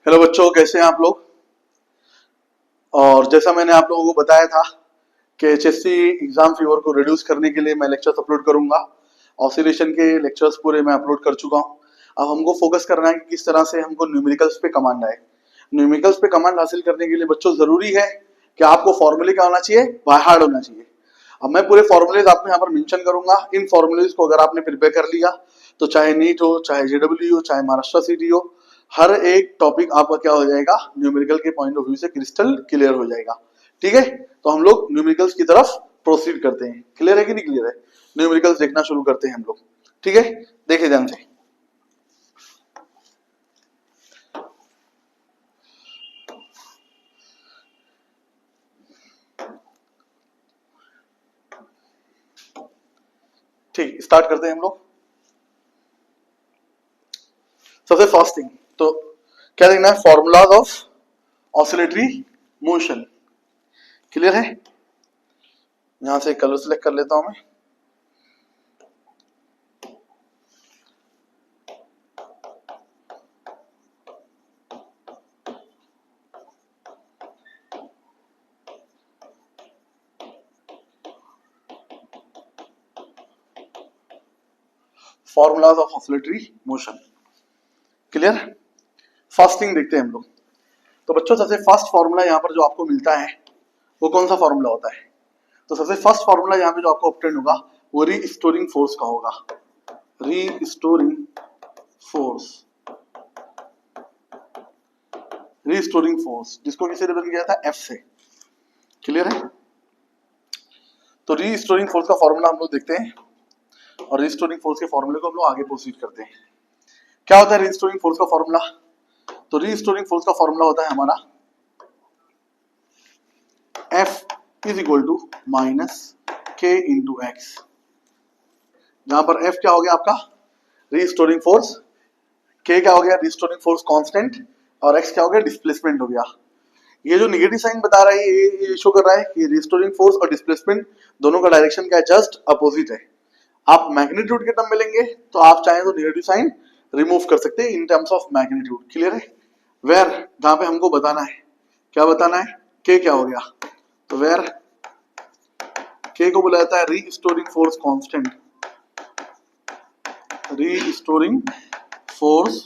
Hello बच्चों, कैसे हैं आप लोग। और जैसा मैंने आप लोगों को बताया था कि एचएससी एग्जाम फीवर को रिड्यूस करने के लिए मैं लेक्चर्स अपलोड करूंगा। ऑसिलेशन के लेक्चर्स पूरे मैं अपलोड कर चुका हूं। अब हमको फोकस करना है कि किस तरह से हमको न्यूमेरिकल्स पे कमांड आए। न्यूमेरिकल्स पे कमांड हासिल करने के लिए बच्चों जरूरी है कि आपको फॉर्मूले क्या होना चाहिए, बाय हार्ट होना चाहिए। अब मैं पूरे फॉर्मूलेज आपको यहाँ पर मेंशन करूंगा। इन फॉर्मूलेज को अगर आपने प्रिपेयर कर लिया तो चाहे नीट हो, चाहे जेडब्ल्यू हो, चाहे महाराष्ट्र सिटी हो, हर एक टॉपिक आपका क्या हो जाएगा, न्यूमेरिकल के पॉइंट ऑफ व्यू से क्रिस्टल क्लियर हो जाएगा। ठीक है, तो हम लोग न्यूमेरिकल्स की तरफ प्रोसीड करते हैं। क्लियर है कि नहीं क्लियर है? न्यूमेरिकल्स देखना शुरू करते हैं हम लोग। ठीक है, देखिए ध्यान से। ठीक, स्टार्ट करते हैं हम लोग। सबसे फर्स्ट थिंग तो क्या देखना है, formulas of oscillatory motion. Clear है? यहां से कलर सिलेक्ट कर लेता हूं मैं। Formulas of oscillatory motion. Clear? First thing देखते हैं हम लोग। तो बच्चों सबसे फर्स्ट फॉर्मूला यहाँ पर जो आपको मिलता है वो कौन सा फॉर्मूला होता है? तो सबसे फर्स्ट फॉर्मूला यहाँ पे जो आपको ऑब्टेन होगा वो रीस्टोरिंग फोर्स का होगा। रीस्टोरिंग फोर्स, रीस्टोरिंग फोर्स जिसको किसी ने बन गया था एफ से। क्लियर है? तो रीस्टोरिंग फोर्स का फॉर्मूला हम लोग देखते हैं और रीस्टोरिंग फोर्स के फॉर्मूले को हम लोग आगे प्रोसीड करते हैं। क्या होता है रीस्टोरिंग फोर्स का फॉर्मूला? तो रीस्टोरिंग फोर्स का फॉर्मूला होता है हमारा F is equal to minus K into X. जहां पर F क्या हो गया आपका, रीस्टोरिंग फोर्स, K क्या हो गया, रीस्टोरिंग फोर्स कांस्टेंट, और X क्या हो गया, डिस्प्लेसमेंट हो गया। ये जो निगेटिव साइन बता रहा है ये शो कर रहा है कि रिस्टोरिंग फोर्स और डिस्प्लेसमेंट दोनों का डायरेक्शन क्या है, जस्ट अपोजिट है। आप मैग्नीट्यूड के टर्म में लेंगे तो आप चाहें तो निगेटिव साइन रिमूव कर सकते हैं इन टर्म्स ऑफ मैग्नीट्यूड। क्लियर है? वेयर जहां पे हमको बताना है, क्या बताना है, के क्या हो गया, तो वेयर के को बोला जाता है restoring force constant. Restoring force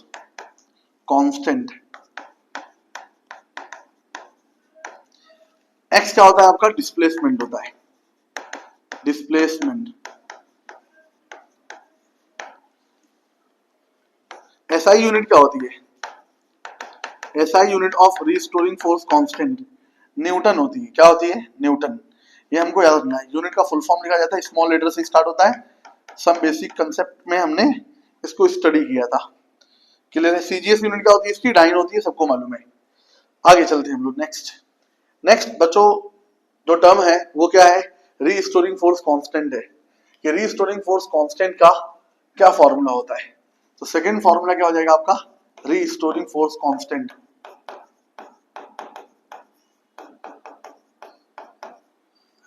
constant. X क्या होता है आपका, डिस्प्लेसमेंट होता है, डिस्प्लेसमेंट। एसआई यूनिट क्या होती है, SI unit of restoring force constant Newton होती है। क्या होती है, न्यूटन। ये हमको याद रखना है। यूनिट का फुल फॉर्म लिखा जाता है, स्मॉल लेटर से स्टार्ट होता है। सब बेसिक कंसेप्ट में हमने इसको स्टडी किया था। क्लियर है? सीजीएस यूनिट क्या होती है, इसकी डाइन होती है, सबको मालूम है। आगे चलते हैं हम लोग। नेक्स्ट बच्चों जो टर्म है वो क्या है, रीस्टोरिंग फोर्स कांस्टेंट है। कि रीस्टोरिंग फोर्स कांस्टेंट का क्या फॉर्मूला होता है? तो सेकंड फॉर्मूला क्या हो जाएगा आपका, restoring force constant.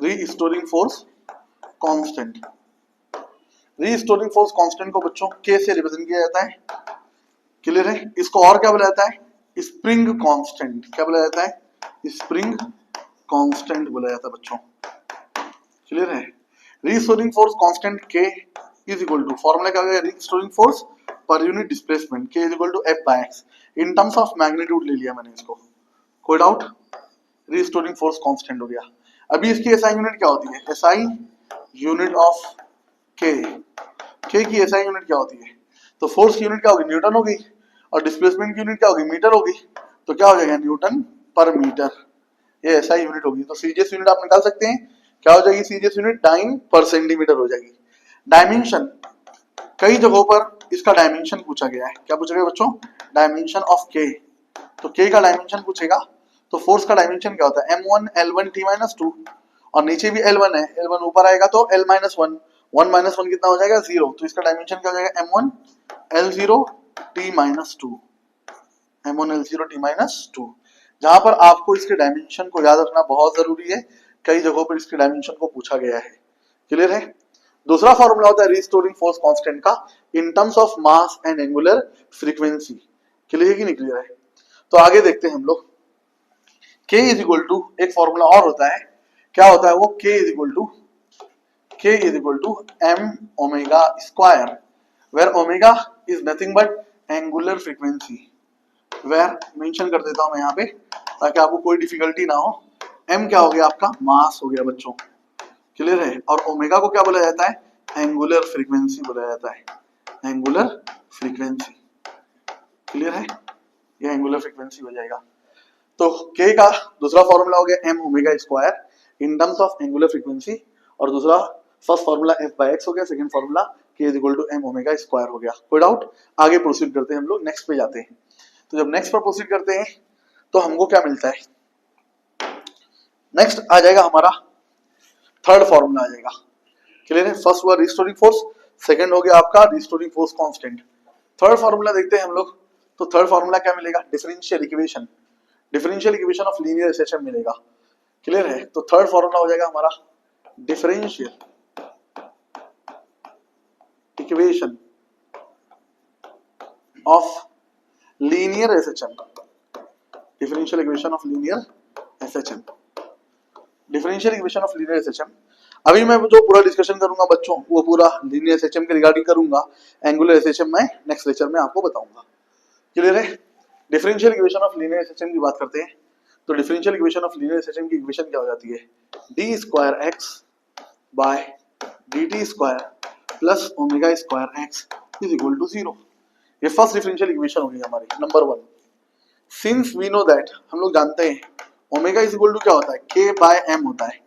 Restoring force constant, restoring force constant को बच्चों के से रिप्रेजेंट किया जाता है। क्लियर है? इसको और क्या बोला जाता है, स्प्रिंग कांस्टेंट। क्या बोला जाता है, स्प्रिंग कांस्टेंट बोला जाता है बच्चों। क्लियर है? Restoring force constant K is equal to, formula क्या हो गया, रीस्टोरिंग फोर्स पर unit displacement K is equal to F by X. In terms of magnitude ले लिया मैंने इसको, कोई डाउट? रीस्टोरिंग फोर्स कांस्टेंट हो गया। अभी इसकी एसआई यूनिट क्या होती है, एसआई यूनिट ऑफ के की एसआई यूनिट क्या होती है? तो फोर्स की यूनिट क्या होगी, न्यूटन होगी, और डिस्प्लेसमेंट की यूनिट क्या होगी, मीटर होगी। तो क्या हो जाएगा, न्यूटन पर मीटर। ये एसआई यूनिट होगी। तो सीजीएस यूनिट आप निकाल सकते हैं, क्या हो जाएगी सीजीएस यूनिट, डाइन पर सेंटीमीटर हो जाएगी। डायमेंशन, कई जगहों पर इसका डायमेंशन पूछा गया है। क्या पूछा गया बच्चों, डायमेंशन ऑफ के। तो के का डायमेंशन पूछेगा तो फोर्स का डायमेंशन क्या होता है, m1 l1 t-2, और नीचे भी l1 है, l1 ऊपर आएगा तो l-1, 1 माइनस 1 कितना हो जाएगा, 0। तो इसका डायमेंशन क्या हो जाएगा, m1 l0 t-2, m1 l0 t-2। जहां पर आपको इसके डायमेंशन को याद रखना बहुत जरूरी है, कई जगहों पर इसके डायमेंशन को पूछा गया है। क्लियर है? दूसरा फॉर्मूला होता है रीस्टोरिंग फोर्स कांस्टेंट का इन terms of mass and angular frequency. Clear है कि नहीं क्लियर है? तो आगे देखते हैं हम लोग, k इज इक्वल टू, एक फॉर्मूला और होता है, क्या होता है वो, k is equal to m omega square, where omega is nothing but angular frequency, where mention कर देता हूं मैं यहाँ पे ताकि आपको कोई डिफिकल्टी ना हो। m क्या हो गया आपका, मास हो गया बच्चों, क्लियर है। और ओमेगा को क्या बोला जाता है, एंगुलर फ्रीक्वेंसी बोला जाता है, एंगुलर फ्रीक्वेंसी, क्लियर है, ये एंगुलर फ्रीक्वेंसी हो जाएगा। तो k का दूसरा फॉर्मूला हो गया m omega square in terms of angular frequency, और दूसरा first formula f by x हो गया, second formula k is equal to m omega square हो गया। कोई डाउट, आगे प्रोसीड करते हैं हम लोग, नेक्स्ट पे जाते हैं। तो जब नेक्स्ट पर प्रोसीड करते हैं तो हमको क्या मिलता है, नेक्स्ट आ जाएगा हमारा थर्ड फॉर्मूला आ जाएगा, क्लियर है। फर्स्ट हुआ रिस्टोरिंग फोर्स, सेकंड हो गया आपका restoring force constant. Third formula देखते हैं हम लोग, तो थर्ड फॉर्मूला क्या मिलेगा, differential equation of linear SHM मिलेगा, क्लियर है। तो थर्ड फॉर्मूला हो जाएगा हमारा differential equation of linear SHM, differential equation of linear SHM, differential equation of linear SHM. अभी मैं जो पूरा डिस्कशन करूंगा बच्चों, वो पूरा लीनियर एसएचएम के रिगार्डिंग करूंगा, एंगुलर एसएचएम मैं नेक्स्ट लेक्चर में आपको बताऊंगा, क्लियर है। Differential equation of linear SHM की बात करते हैं, तो differential equation of linear SHM की इक्वेशन क्या हो जाती है, D square X by D T square plus omega square X is equal to 0। ये फर्स्ट डिफरेंशियल इक्वेशन होगी हमारी, number 1। Since we know that, हम लोग जानते हैं ओमेगा इज इक्वल टू क्या होता है, k बाय m होता है,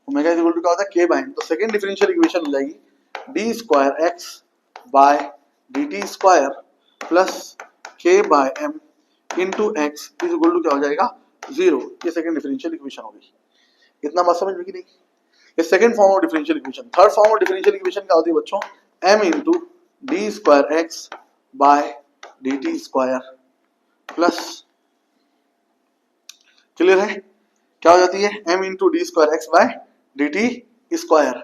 ओमेगा इज इक्वल टू क्या होता है, k बाय m। तो सेकंड डिफरेंशियल इक्वेशन हो जाएगी D square X by D T square plus k by m into X is equal to क्या हो जाएगा, 0। ये सेकंड डिफरेंशियल इक्वेशन होगी। इतना बात समझ में कि नहीं, ये second form of differential equation. Third form of differential equation क्या होती है बच्चों, m into D square X by D T square plus, clear है, क्या हो जाती है, m into D square X by D T square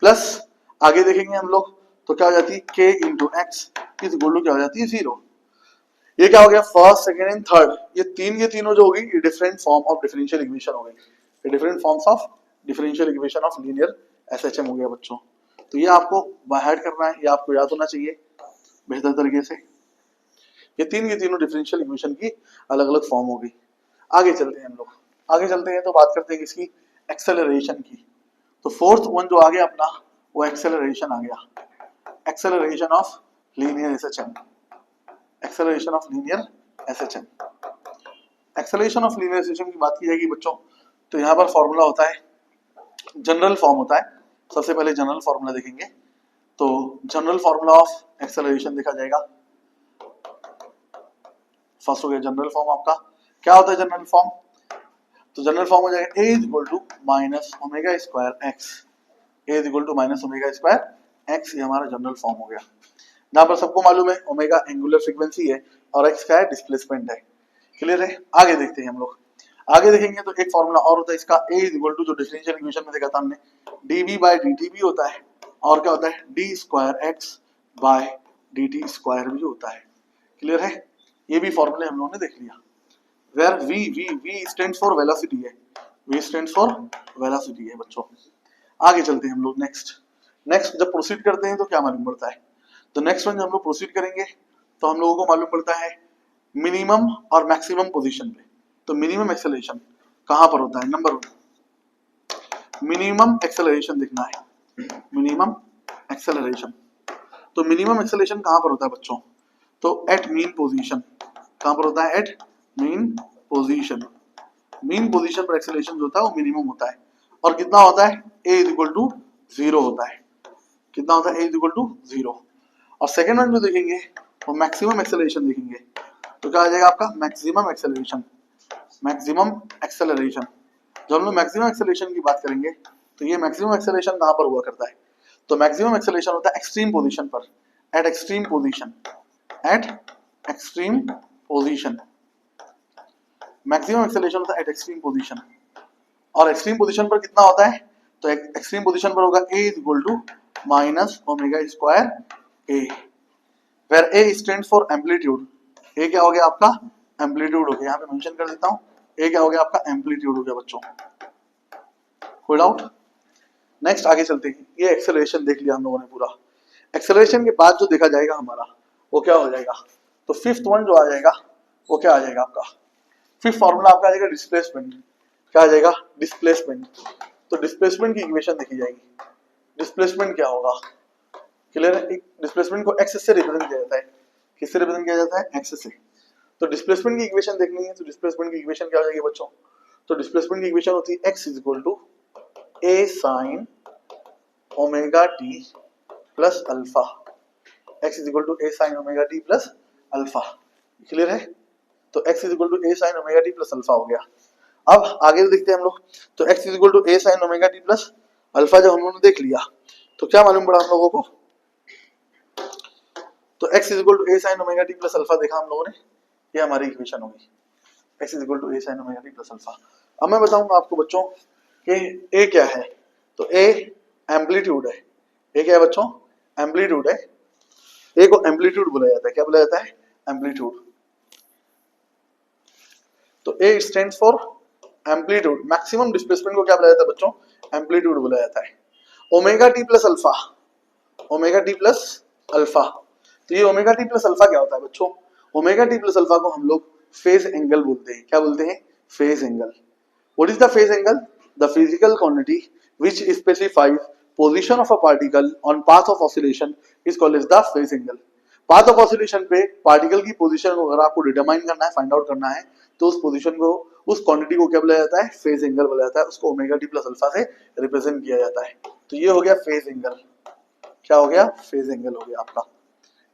plus, आगे देखेंगे हम लोग तो क्या हो जाती है, k into X is equal to क्या हो जाती है, 0। ये क्या हो गया, फर्स्ट सेकंड एंड थर्ड, ये तीनों जो होगी ये different form of differential equation हो गई, ये different forms of differential equation of linear SHM हो गया बच्चों। तो ये आपको बाय हार्ट करना है, ये आपको याद होना चाहिए बेहतर तरीके से। ये तीनों डिफरेंशियल इक्वेशन की अलग अलग फॉर्म हो गई। आगे चलते हैं हम लोग, आगे चलते हैं तो बात करते हैं इसकी एक्सेलरेशन की। तो फोर्थ वन जो आ गया अपना, वो एक्सेलरेशन आ गया, acceleration of linear SHM, acceleration of linear SHM. Acceleration of linear SHM की बात की जाएगी बच्चों, तो यहाँ पर फॉर्मूला होता है, जनरल फॉर्म होता है। सबसे पहले जनरल फॉर्मूला देखेंगे, तो जनरल फॉर्मूला ऑफ एक्सेलरेशन देखा जाएगा। फर्स्ट हो गया जनरल फॉर्म आपका, क्या होता है जनरल फॉर्म, तो जनरल फॉर्म हो जाएगा a is equal to minus omega square X, a is equal to minus omega square X, ये हमारा जनरल फॉर्म हो गया। यहाँ पर सबको मालूम है ओमेगा एंगुलर फ्रीक्वेंसी है और एक्स क्या है, डिस्प्लेसमेंट है, क्लियर है। आगे देखते हैं हम लोग, आगे देखेंगे तो एक फॉर्मूला और होता है इसका, a इज इक्वल टू, जो डिफरेंशियल इक्वेशन में देखा था हमने, dv बाय dt भी होता है, और क्या होता है, d square x by dt square भी होता है, क्लियर है। ये भी फॉर्मूले हम लोगों ने देख लिया। Where v stands for velocity है, v स्टैंड्स फॉर वेलोसिटी है बच्चों। आगे चलते हैं हम लोग, नेक्स्ट जब प्रोसीड करते हैं तो क्या मालूम पड़ता है, तो नेक्स्ट वन जब हम लोग प्रोसीड करेंगे तो हम लोगों को मालूम पड़ता है मिनिमम और मैक्सिमम पोजीशन पे। तो मिनिमम एक्सेलरेशन कहां पर होता है, नंबर 1 मिनिमम एक्सेलरेशन देखना है, मिनिमम एक्सेलरेशन। तो मिनिमम एक्सेलरेशन कहां पर होता है बच्चों, तो एट मीन पोजीशन, कहां पर होता है, at mean position. Mean position पर एक्सेलरेशन जो होता है वो मिनिमम होता है, और कितना होता है, a इज इक्वल टू 0 होता है, कितना होता है, a इज इक्वल टू 0। और सेकंड वन जो देखेंगे वो मैक्सिमम एक्सेलरेशन देखेंगे, तो क्या आ जाएगा आपका, मैक्सिमम एक्सेलरेशन, मैक्सिमम एक्सेलरेशन। जब हम लोग मैक्सिमम एक्सेलरेशन की बात करेंगे तो ये मैक्सिमम एक्सेलरेशन कहां पर हुआ करता है, तो मैक्सिमम एक्सेलरेशन होता है एक्सट्रीम पोजीशन पर, eight extreme position, at extreme position. Maximum acceleration होता है एट एक्सट्रीम पोजीशन, और एक्सट्रीम पोजीशन पर कितना होता है, तो एक्सट्रीम पोजीशन पर होगा a is equal to minus omega square a, where a stands for amplitude. a क्या हो गया आपका, एम्पलीट्यूड हो गया, यहाँ पे मेंशन कर देता हूँ, ए क्या हो गया आपका एम्पलीट्यूड हो गया बच्चों, कोई डाउट? नेक्स्ट आगे चलते हैं, ये एक्सेलरेशन देख लिया हम लोगों ने पूरा। एक्सेलरेशन के बाद जो देखा जाएगा हमारा वो क्या हो जाएगा, तो फिफ्थ वन जो आ जाएगा वो क्या आ जाएगा आपका, फिफ्थ फॉर्मूला आपका आ जाएगा डिस्प्लेसमेंट, क्या आ जाएगा डिस्प्लेसमेंट। तो डिस्प्लेसमेंट की इक्वेशन देखी जाएगी, डिस्प्लेसमेंट क्या होगा, क्लियर है? डिस्प्लेसमेंट को एक्स से रिप्रेजेंट किया जाता है, किससे रिप्रेजेंट किया जाता है, एक्स से। तो डिस्प्लेसमेंट की इक्वेशन देखनी है, तो डिस्प्लेसमेंट की इक्वेशन क्या हो जाएगी बच्चों, तो डिस्प्लेसमेंट की इक्वेशन होती है x is equal to a sin omega T plus alpha, x is equal to a sin omega T plus alpha, clear है? तो x is equal to a sin omega T plus alpha हो गया। अब आगे देखते हैं हम लोग, तो x is equal to a sin omega T plus alpha जब हम लोगों ने देख लिया तो क्या मालूम पड़ा हम लोगों को, तो x is equal to a sin omega T plus alpha देखा हम लोगों ने, ये हमारी इक्वेशन होगी, x is equal to a sin omega T plus alpha. अब मैं बताऊंगा आपको बच्चों कि a क्या है, तो a एम्पलीट्यूड है, a क्या है बच्चों, एम्पलीट्यूड है, a को एम्पलीट्यूड बोला जाता है, क्या बोला जाता है, एम्पलीट्यूड। तो a stands for amplitude, maximum displacement को क्या बोला जाता है बच्चों, एम्पलीट्यूड बोला जाता है। Omega T plus alpha, omega T plus alpha, तो ये ओमेगा टी प्लस अल्फा क्या होता है बच्चों, ओमेगा टी प्लस अल्फा को हम लोग फेज एंगल बोलते हैं, क्या बोलते हैं, phase angle. What is the phase angle, the physical quantity which specifies position of a particle on path of oscillation is called as the phase angle. Path of oscillation पे particle की position को अगर आपको determine करना है, find out करना है, तो उस पोजीशन को, उस क्वांटिटी को क्या बोला जाता है, फेज एंगल बोला जाता है, उसको ओमेगा टी प्लस अल्फा से रिप्रेजेंट किया जाता है। तो ये हो गया फेज एंगल, क्या हो गया, फेज एंगल हो गया आपका,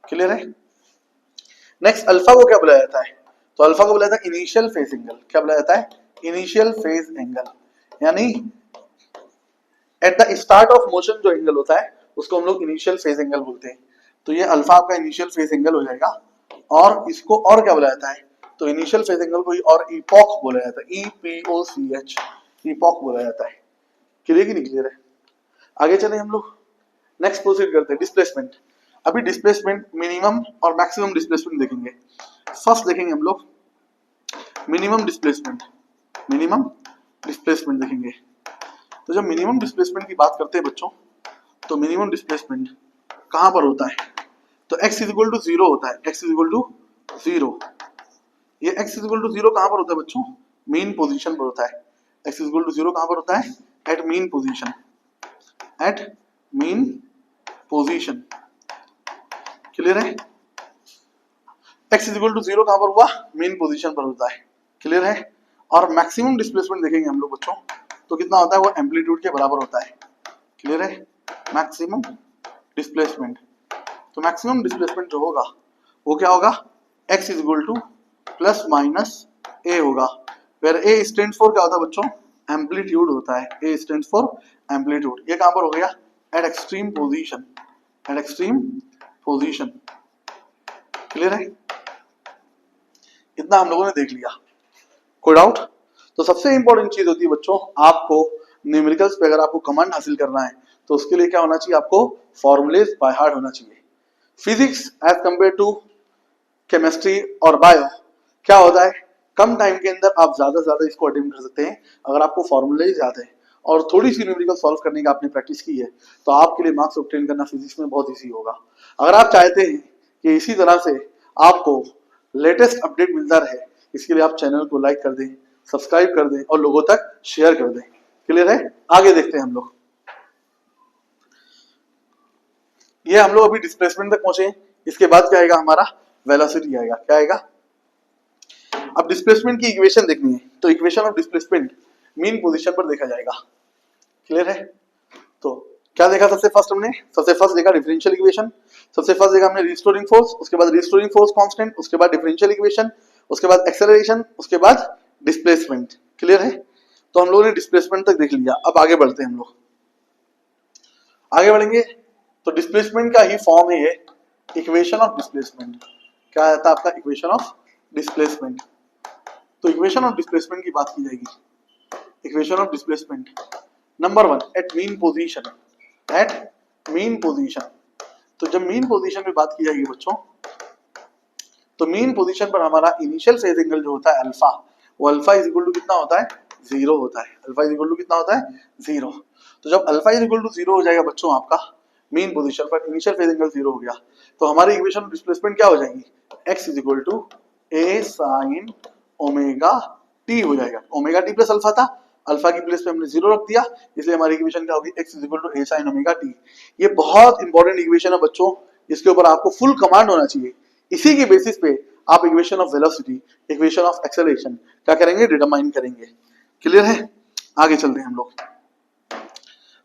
क्लियर है? नेक्स्ट अल्फा को क्या बोला जाता है, तो अल्फा को बोला जाता है इनिशियल फेज एंगल, क्या बोला जाता है, इनिशियल फेज एंगल, यानी at the start of motion जो एंगल होता है उसको हम लोग इनिशियल फेज एंगल बोलते हैं। तो ये अल्फा आपका इनिशियल फेज एंगल हो जाएगा, और इसको और क्या बोला जाता है, तो इनिशियल फेज एंगल को और इपॉक बोला जाता है, EPOCH, इपॉक बोला जाता है, क्लियर कि नहीं क्लियर है? आगे चले हम लोग, नेक्स्ट प्रोसीड करते हैं, डिस्प्लेसमेंट। अभी डिस्प्लेसमेंट मिनिमम और मैक्सिमम डिस्प्लेसमेंट देखेंगे। फर्स्ट देखेंगे हम लोग मिनिमम डिस्प्लेसमेंट, मिनिमम डिस्प्लेसमेंट देखेंगे। तो जब मिनिमम डिस्प्लेसमेंट की बात करते हैं बच्चों, तो मिनिमम डिस्प्लेसमेंट कहां पर होता है, तो x इज इक्वल टू 0 होता है, x इज इक्वल टू 0, ये x इज इक्वल टू 0 कहां पर होता है बच्चों, मीन पोजीशन पर होता है। x इज इक्वल टू 0 कहां पर होता है, at mean position, at mean position, clear है? x इज इक्वल टू 0 कहां पर हुआ, मीन पोजीशन पर होता है, क्लियर है? और मैक्सिमम डिस्प्लेसमेंट देखेंगे हम लोग बच्चों, तो कितना होता है, वो एम्पलीट्यूड के बराबर होता है, क्लियर है? मैक्सिमम डिस्प्लेसमेंट, तो मैक्सिमम डिस्प्लेसमेंट जो होगा वो क्या होगा, x is equal to plus minus a होगा, वेयर a स्टैंड्स फॉर क्या होता है बच्चों, एम्पलीट्यूड होता है, a स्टैंड्स फॉर एम्पलीट्यूड। ये कहां पर हो गया, eight extreme position, at extreme position, clear है? इतना हम लोगों ने देख लिया, कोई डाउट? तो सबसे इंपॉर्टेंट चीज होती है बच्चों, आपको न्यूमेरिकल्स पे अगर आपको कमांड हासिल करना है तो उसके लिए क्या होना चाहिए, आपको फॉर्मूलेज बाय हार्ट होना चाहिए। Physics as compare to chemistry और बायो क्या होता है, कम टाइम के अंदर आप ज्यादा से ज्यादा इसको अटेम्प्ट कर सकते हैं अगर आपको फॉर्मूलेज याद है और थोड़ी सी न्यूमेरिकल सॉल्व करने की आपने प्रैक्टिस की है, तो आपके लिए मार्क्स ऑब्टेन करना फिजिक्स में बहुत इजी होगा। अगर आप चाहते हैं कि इसी तरह से आपको लेटेस्ट अपडेट मिलता रहे, इसके लिए आप चैनल को लाइक कर दें, सब्सक्राइब कर दें और लोगों तक शेयर कर दें, क्लियर है? आगे देखते हैं हम लोग, ये हम लोग अभी डिस्प्लेसमेंट तक पहुंचे, इसके बाद क्या आएगा हमारा, वेलोसिटी आएगा, क्या आएगा? अब डिस्प्लेसमेंट की इक्वेशन देखनी है, तो equation of displacement mean position पर देखा जाएगा, क्लियर है? तो क्या देखा सबसे फर्स्ट हमने, सबसे फर्स्ट देखा डिफरेंशियल इक्वेशन, सबसे फर्स्ट देखा हमने रिस्टोरिंग फोर्स, उसके बाद रिस्टोरिंग फोर्स कांस्टेंट, उसके बाद डिफरेंशियल इक्वेशन, उसके बाद एक्सेलरेशन, उसके बाद डिस्प्लेसमेंट, क्लियर है? तो हम लोगों ने डिस्प्लेसमेंट तक देख लिया, अब आगे बढ़ते हैं हम लोग, आगे बढ़ेंगे तो डिस्प्लेसमेंट का ही फॉर्म है ये, इक्वेशन ऑफ डिस्प्लेसमेंट। क्या आता है आपका, इक्वेशन ऑफ डिस्प्लेसमेंट। तो इक्वेशन ऑफ डिस्प्लेसमेंट की बात की जाएगी, equation of displacement number 1 at mean position, at mean position. तो जब मीन पोजीशन पे बात की जाएगी बच्चों, तो मीन पोजीशन पर हमारा इनिशियल फेज एंगल जो होता है अल्फा, वो अल्फा इज इक्वल टू कितना होता है, 0 होता है। अल्फा इज इक्वल टू कितना होता है, 0। तो जब अल्फा इज इक्वल टू 0 हो जाएगा बच्चों आपका मीन पोजीशन पर इनिशियल फेज एंगल 0 हो गया, तो हमारी इक्वेशन ऑफ डिस्प्लेसमेंट क्या हो जाएगी, x is equal to a sin omega t हो जाएगा। ओमेगा t प्लस अल्फा था, अल्फा की प्लेस पे हमने 0 रख दिया, इसलिए हमारी इक्वेशन क्या होगी, x is equal to a sin omega t। ये बहुत इंपॉर्टेंट इक्वेशन है बच्चों, इसके ऊपर आपको फुल कमांड होना चाहिए। इसी के बेसिस पे आप equation of velocity, equation of acceleration क्या करेंगे, डिटरमाइन करेंगे। क्लियर है? आगे चलते हैं हम लोग।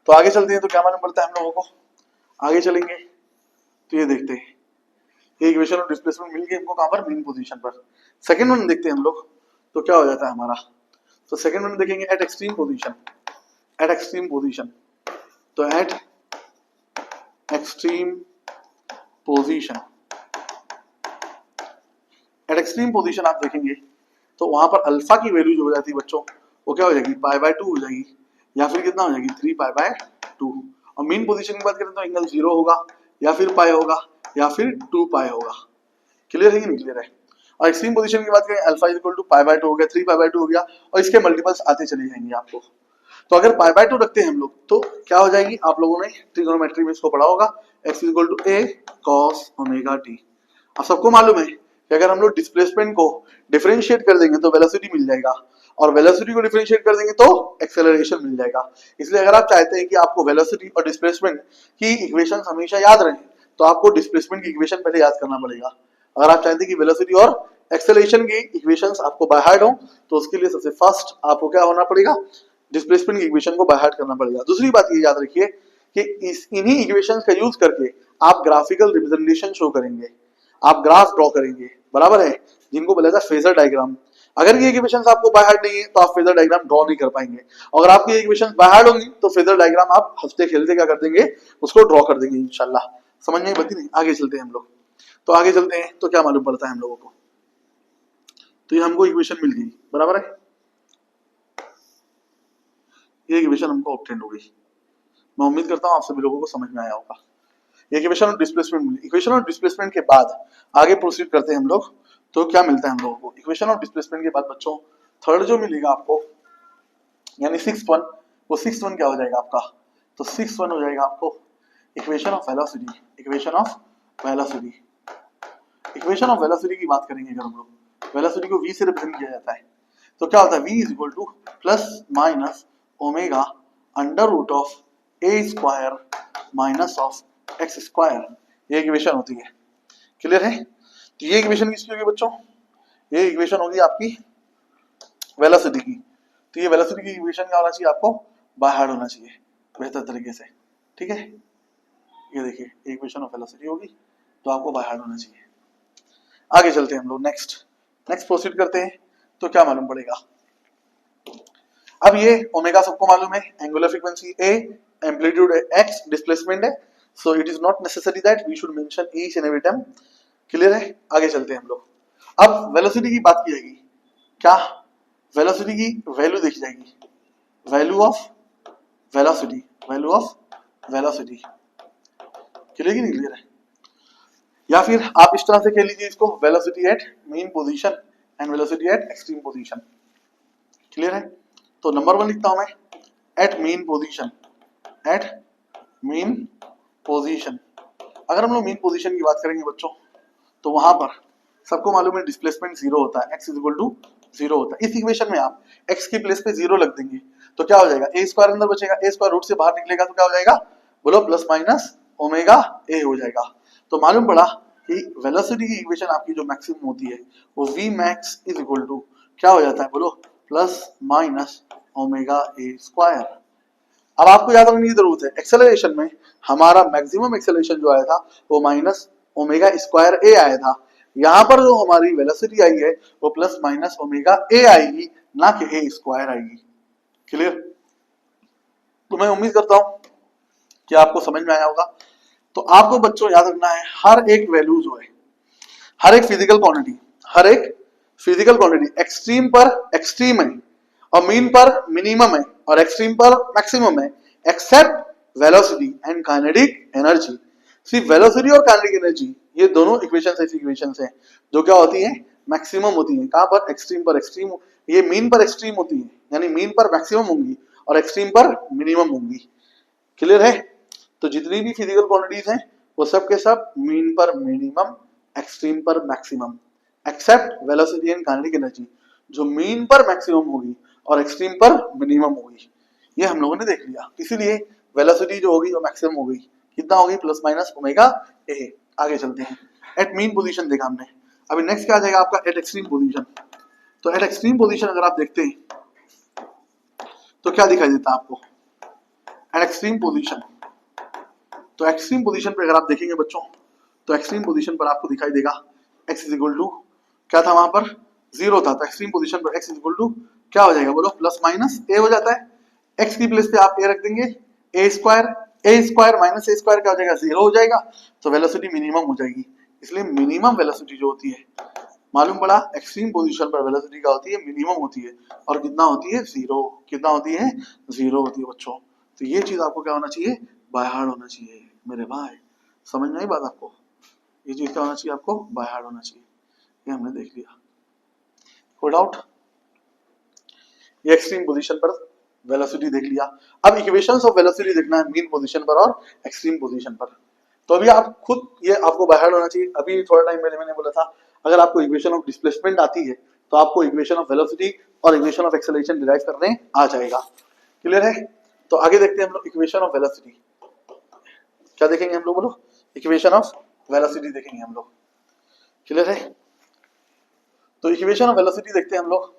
तो आगे चलते हैं तो क्या मालूम पड़ता है हम लोगों को, आगे चलेंगे तो ये देखते हैं, ये इक्वेशन ऑफ डिस्प्लेसमेंट मिल गई हमको कहां पर, मीन पोजीशन पर। सेकंड वन देखते हैं हम लोग, तो क्या हो जाता है हमारा, तो सेकंड वन देखेंगे at extreme position, at extreme position. तो at extreme position, at extreme position आप देखेंगे तो वहां पर अल्फा की वैल्यू जो हो जाती है बच्चों, वो क्या हो जाएगी, π/2 हो जाएगी, या फिर कितना हो जाएगी, 3π/2। और मीन पोजीशन की बात करें तो एंगल 0 होगा, या फिर पाई होगा, या फिर 2π होगा। क्लियर है कि नहीं क्लियर है? और एक्सट्रीम पोजीशन की बात करें, अल्फा इज इक्वल टू π/2 हो गया, 3π/2 हो गया, और इसके मल्टीपल्स आते चले जाएंगे आपको। तो अगर π/2 रखते हैं हम लोग तो क्या हो जाएगी, आप लोगों ने ट्रिग्नोमेट्री में इसको पढ़ा होगा, x is equal to a cos omega t। अब सबको मालूम है कि अगर हम लोग डिस्प्लेसमेंट को डिफरेंशिएट कर देंगे तो वेलोसिटी मिल जाएगा, और वेलोसिटी को डिफरेंशिएट कर देंगे तो एक्सेलरेशन मिल जाएगा। इसलिए अगर आप चाहते हैं कि आपको वेलोसिटी और डिस्प्लेसमेंट की इक्वेशन हमेशा याद रहे, तो आपको डिस्प्लेसमेंट की इक्वेशन पहले याद करना पड़ेगा। अगर आप चाहते हैं कि वेलोसिटी और एक्सेलरेशन की इक्वेशंस आपको बाय हार्ट हो, तो उसके लिए सबसे फर्स्ट आपको क्या होना पड़ेगा, डिस्प्लेसमेंट की इक्वेशन को बाय हार्ट करना पड़ेगा। दूसरी बात ये याद रखिए कि इन्हीं इक्वेशंस का यूज करके आप ग्राफिकल रिप्रेजेंटेशन शो करेंगे, आप ग्राफ ड्रॉ करेंगे, बराबर है, जिनको बोला जाता है फेजर डायग्राम। अगर ये इक्वेशंस आपको बाय हार्ट नहीं है तो आप फेजर डायग्राम ड्रॉ नहीं कर पाएंगे। अगर आपकी इक्वेशंस बाय हार्ट होंगी तो फेजर डायग्राम आप हंसते खेलते क्या कर देंगे, उसको ड्रॉ कर देंगे इंशाल्लाह। समझ में बती नहीं? आगे चलते हैं हम लोग। तो आगे चलते हैं तो क्या मालूम पड़ता है हम लोगों को, तो ये हमको इक्वेशन मिल गई, बराबर है, ये इक्वेशन हमको ऑब्टेन हो गई। मैं उम्मीद करता हूँ आप सभी लोगों को समझ में आया होगा। ये इक्वेशन ऑफ डिस्प्लेसमेंट मिली। इक्वेशन ऑफ डिस्प्लेसमेंट के बाद आगे प्रोसीड करते हैं हम लोग, तो क्या मिलता है हम लोगों को इक्वेशन ऑफ डिस्प्लेसमेंट के बाद बच्चों, थर्ड जो मिलेगा आपको, यानी सिक्स्थ वन, वो सिक्स्थ वन क्या हो जाएगा आपका, तो सिक्स्थ वन हो जाएगा आपको equation of velocity. Equation of velocity, equation of velocity की बात करेंगे अगर हम लोग, वेलोसिटी को v से रिप्रेजेंट किया जाता है, तो क्या होता है, v is equal to plus minus omega under root of a square minus of x square, ये इक्वेशन होती है। क्लियर है? तो ये इक्वेशन किसकी होगी बच्चों, ये इक्वेशन होगी आपकी वेलोसिटी की। तो ये वेलोसिटी की इक्वेशन क्या होना चाहिए आपको, बाय हार्ट होना चाहिए बेहतर तरीके से। ठीक है, ये देखिए इक्वेशन ऑफ वेलोसिटी होगी तो आपको बाय हार्ट होना चाहिए। आगे चलते हैं हम लोग, नेक्स्ट प्रोसीड करते हैं, तो क्या मालूम पड़ेगा। अब ये ओमेगा सबको मालूम है, angular frequency a, amplitude x, displacement है, so it is not necessary that we should mention each and every term. Clear है? आगे चलते हैं हम लोग। अब वेलोसिटी की बात की जाएगी, क्या वेलोसिटी की वैल्यू देखी जाएगी, value of velocity, value of velocity. Clear की नहीं क्लियर है? या फिर आप इस तरह से कह लीजिए इसको, velocity at mean position and velocity at extreme position. Clear है? तो नंबर वन लिखता हूं मैं, at mean position, at mean position. अगर हम लोग मीन पोजीशन की बात करेंगे बच्चों, तो वहां पर सबको मालूम है डिस्प्लेसमेंट 0 होता है, x इज इक्वल टू 0 होता है। इस इक्वेशन में आप x की प्लेस पे 0 लग देंगे तो क्या हो जाएगा, a स्क्वायर अंदर बचेगा, a स्क्वायर रूट से बाहर निकलेगा तो क्या हो जाएगा, बोलो प्लस माइनस ओमेगा a हो जाएगा। तो मालूम पड़ा कि वेलोसिटी की इक्वेशन आपकी जो मैक्सिमम होती है वो v max is equal to क्या हो जाता है, बोलो plus minus omega a square. अब आपको याद रखने की जरूरत है, एक्सेलरेशन में हमारा मैक्सिमम एक्सेलरेशन जो आया था वो माइनस ओमेगा स्क्वायर a आया था। यहाँ पर जो हमारी वेलोसिटी आई है वो प्लस माइनस ओमेगा a आएगी, ना कि a स्क्वायर आएगी। क्लियर? तो मैं उम्मीद करता हूं कि आपको समझ में आया होगा। तो आपको बच्चों याद रखना है, हर एक वैल्यू जो है, हर एक फिजिकल क्वांटिटी, हर एक फिजिकल क्वांटिटी एक्सट्रीम पर एक्सट्रीम है और मीन पर मिनिमम है और एक्सट्रीम पर मैक्सिमम है, except velocity and kinetic energy. सिर्फ वेलोसिटी और काइनेटिक एनर्जी ये दोनों इक्वेशन ऐसी इक्वेशन है जो क्या होती है, मैक्सिमम होती है। कहां पर, एक्सट्रीम पर। एक्सट्रीम ये मीन पर एक्सट्रीम होती है, यानी मीन पर मैक्सिमम होंगी और एक्सट्रीम पर मिनिमम होंगी। क्लियर है? तो जितनी भी फिजिकल क्वांटिटीज हैं वो सब के सब मीन पर मिनिमम, एक्सट्रीम पर maximum, except velocity and kinetic energy, जो मीन पर मैक्सिमम होगी और एक्सट्रीम पर मिनिमम होगी। ये हम लोगों ने देख लिया। इसीलिए वेलोसिटी जो होगी वो मैक्सिमम होगी। कितना होगी, प्लस माइनस ओमेगा ए। आगे चलते हैं। एट मीन पोजीशन देखा हमने। अभी नेक्स्ट क्या आ जाएगा आपका, एट एक्सट्रीम पोजीशन। तो एट एक्सट्रीम पोजीशन अगर आप देखते हैं तो क्या दिखाई देता है आपको, एट एक्सट्रीम पोजीशन। तो एक्सट्रीम पोजीशन पे अगर आप देखेंगे बच्चों, तो एक्सट्रीम पोजीशन पर आपको दिखाई देगा x इज इक्वल टू, क्या था वहां पर, 0 था। तो एक्सट्रीम पोजीशन पर x इज इक्वल टू क्या हो जाएगा बोलो, प्लस माइनस a हो जाता है। x की प्लेस पे आप a रख देंगे, a square minus a square क्या हो जाएगा, 0 हो जाएगा। तो वेलोसिटी मिनिमम हो जाएगी। इसलिए मिनिमम वेलोसिटी जो होती है, मालूम पड़ा, एक्सट्रीम पोजीशन पर वेलोसिटी क्या होती है, मिनिमम होती है। और कितना होती है, 0। कितना होती है, 0 होती है बच्चों। तो ये चीज आपको क्या होना चाहिए, बाय हार्ट होना चाहिए मेरे भाई। समझ में आई बात आपको? ये चीज क्या होना चाहिए आपको, बाय हार्ट होना चाहिए। ये हमने देख लिया, कोई डाउट? ये एक्सट्रीम पोजीशन पर वेलोसिटी देख लिया। अब इक्वेशंस ऑफ वेलोसिटी देखना है मीन पोजीशन पर और एक्सट्रीम पोजीशन पर। तो अभी आप खुद, ये आपको बाय हार्ट होना चाहिए। अभी थोड़ा टाइम पहले मैंने बोला था, अगर आपको इक्वेशन ऑफ डिस्प्लेसमेंट आती है तो आपको इक्वेशन ऑफ वेलोसिटी और इक्वेशन ऑफ एक्सेलरेशन डिराइव करने आ जाएगा। क्लियर है? तो आगे देखते हैं हम लोग इक्वेशन ऑफ वेलोसिटी। क्या देखेंगे हम लोग बोलो, इक्वेशन ऑफ वेलोसिटी देखेंगे हम लोग। क्लियर है? तो इक्वेशन ऑफ वेलोसिटी देखते हैं हम लोग।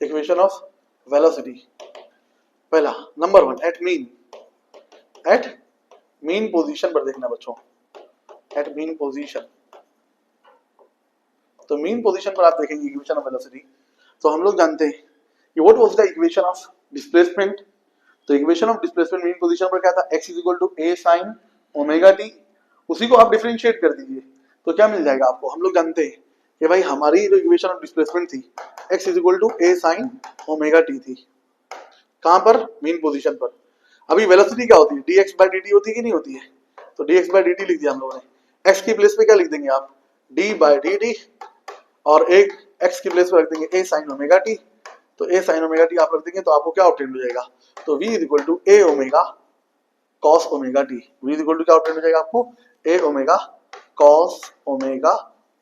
इक्वेशन ऑफ वेलोसिटी, पहला नंबर 1 एट मीन पोजीशन पर देखना बच्चों, एट मीन पोजीशन। तो मीन पोजीशन पर आप देखेंगे इक्वेशन ऑफ वेलोसिटी। तो हम लोग जानते हैं कि what was the equation of displacement. तो equation of displacement mean position पर क्या था, x is equal to a sin omega t। उसी को आप डिफरेंशिएट कर दीजिए तो क्या मिल जाएगा आपको। हम लोग जानते हैं कि भाई हमारी जो इक्वेशन ऑफ डिस्प्लेसमेंट थी, x is equal to a sin omega t थी। कहां पर, मीन पोजीशन पर। अभी वेलोसिटी क्या होती है, dx by dt होती है कि नहीं होती है। तो dx by dt लिख दिया हम लोगों ने। x की प्लेस पे क्या लिख देंगे आप, d by dt, और एक x की प्लेस पे रख देंगे a sin ओमेगा t। तो a sin ओमेगा t आप रख देंगे तो आपको क्या ऑब्टेन हो जाएगा, तो v is equal to a omega cos omega t। v is equal to क्या ऑब्टेन हो जाएगा आपको, a omega cos omega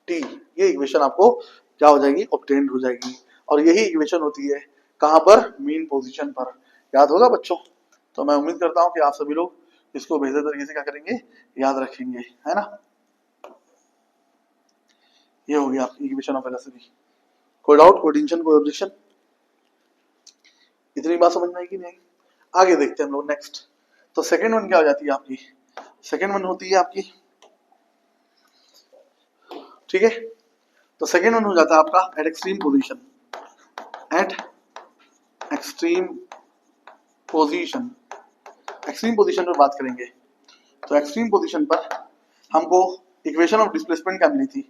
t। ये इक्वेशन आपको क्या हो जाएगी, ऑब्टेन हो जाएगी। और यही इक्वेशन होती है कहां पर, मीन पोजीशन पर। याद होगा बच्चों? तो मैं उम्मीद करता हूं कि आप सभी लोग इसको बेहतर तरीके से क्या करेंगे, याद रखेंगे, है ना। ये हो गया आपकी इक्वेशन ऑफ वेलोसिटी। कोई डाउट, कोई टेंशन, कोई ऑब्जेक्शन? इतनी बात समझ में आई कि नहीं? आगे देखते हैं हम लोग नेक्स्ट। तो सेकंड वन क्या हो जाती है आपकी, सेकंड वन होती है आपकी, ठीक है। तो सेकंड वन हो जाता है आपका eight extreme position. At extreme position, extreme position पर बात करेंगे। तो एक्सट्रीम पोजीशन पर हमको इक्वेशन ऑफ डिस्प्लेसमेंट क्या मिली थी,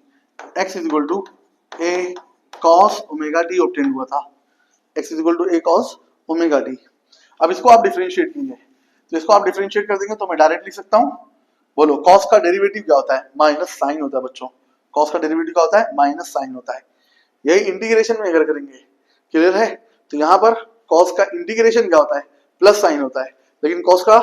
x is equal to a cos omega t obtain हुआ था। x is equal to a cos omega t। अब इसको आप डिफरेंशिएट कीजिए, तो इसको आप डिफरेंशिएट कर देंगे तो मैं डायरेक्ट लिख सकता हूं, बोलो cos का डेरिवेटिव क्या होता है, माइनस साइन होता है बच्चों। cos का डेरिवेटिव क्या होता है, माइनस साइन होता है। यही इंटीग्रेशन में अगर करेंगे, क्लियर है। तो यहाँ पर cos का इंटीग्रेशन क्या होता है, प्लस साइन होता है, लेकिन cos का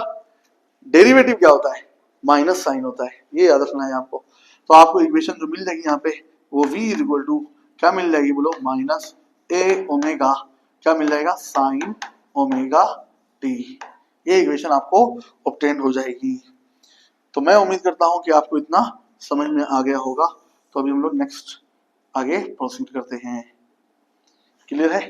डेरिवेटिव क्या होता है, माइनस साइन होता है। ये याद रखना है आपको। तो आपको इक्वेशन जो मिल जाएगी यहाँ पे, वो v इज इक्वल टू क्या मिल जाएगी बोलो, माइनस a ओमेगा क्या मिल जाएगा, साइन ओमेगा t। ये इक्वेशन आपको ऑब्टेन हो जाएगी। तो मैं उम्मीद करता हूं कि आपको इतना समझ में आ गया होगा। तो अभी हम लोग नेक्स्ट आगे प्रोसीड करते हैं। क्लियर है?